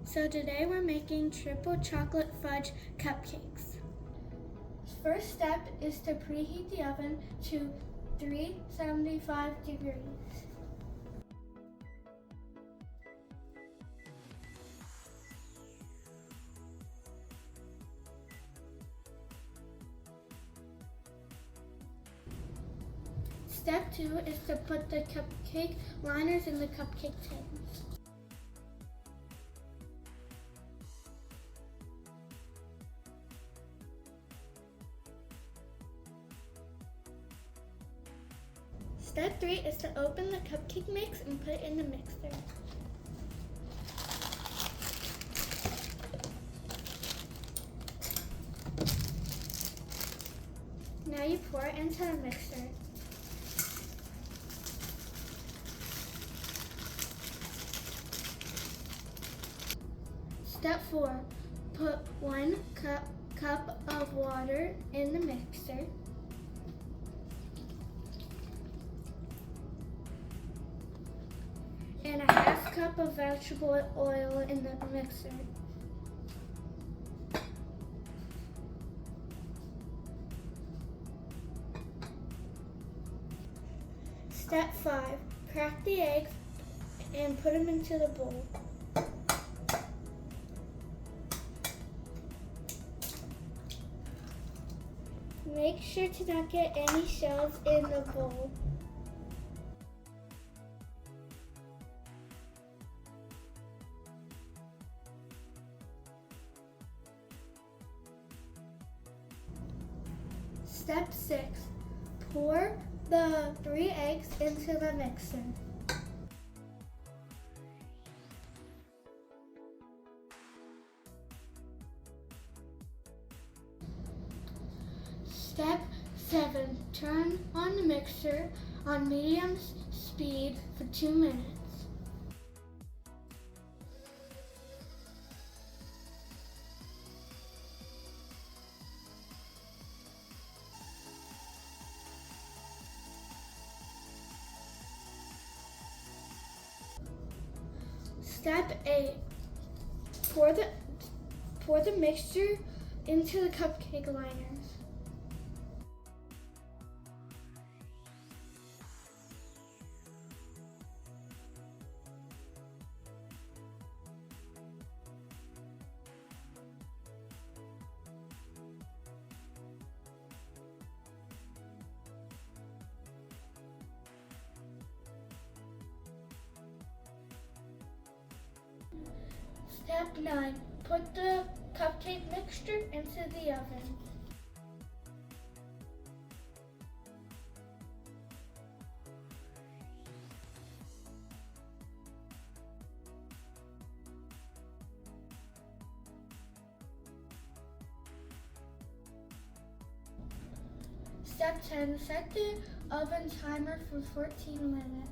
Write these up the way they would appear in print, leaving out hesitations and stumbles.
So today we're making triple chocolate fudge cupcakes. First step is to preheat the oven to 375 degrees. Step 2 is to put the cupcake liners in the cupcake tins. Step 3 is to open the cupcake mix and put it in the mixer. Now you pour it into the mixer. Step 4, put 1 cup of water in the mixer. And a half cup of vegetable oil in the mixer. Step 5, crack the eggs and put them into the bowl. Make sure to not get any shells in the bowl. Step 6, pour the 3 eggs into the mixer. Step 7, turn on the mixer on medium speed for 2 minutes. Step 8, pour the mixture into the cupcake liners. Step 9, put the cupcake mixture into the oven. Step 10, set the oven timer for 14 minutes.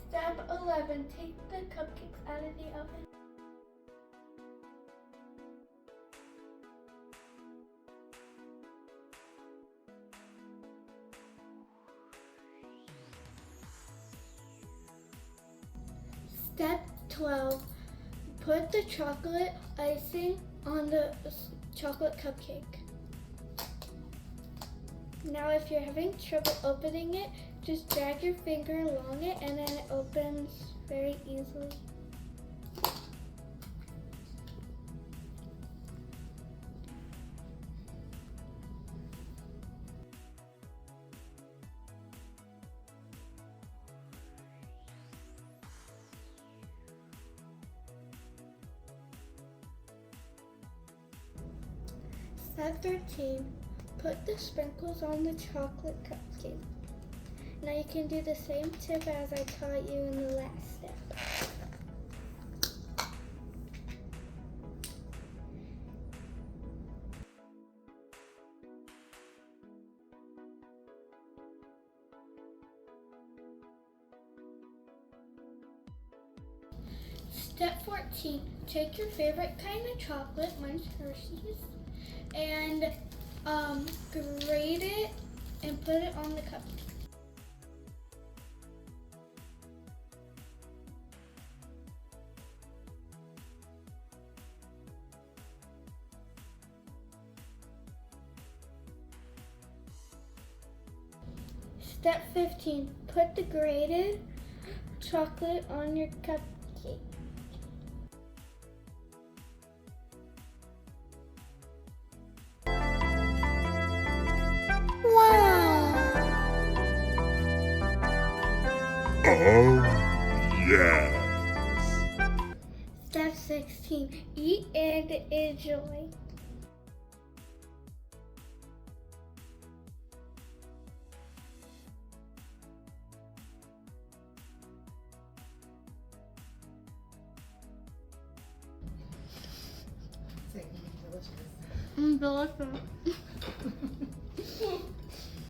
Step 11, take the cupcakes out of the oven. Step 12, put the chocolate icing on the chocolate cupcake. Now if you're having trouble opening it, just drag your finger along it and then it opens very easily. Step 13, put the sprinkles on the chocolate cupcake. Now you can do the same tip as I taught you in the last step. Step 14, take your favorite kind of chocolate, mine's Hershey's, and grate it and put it on the cupcake. Step 15, put the grated chocolate on your cupcake. Wow! Oh, yes. Step 16, eat and enjoy. Delicious. Delicious.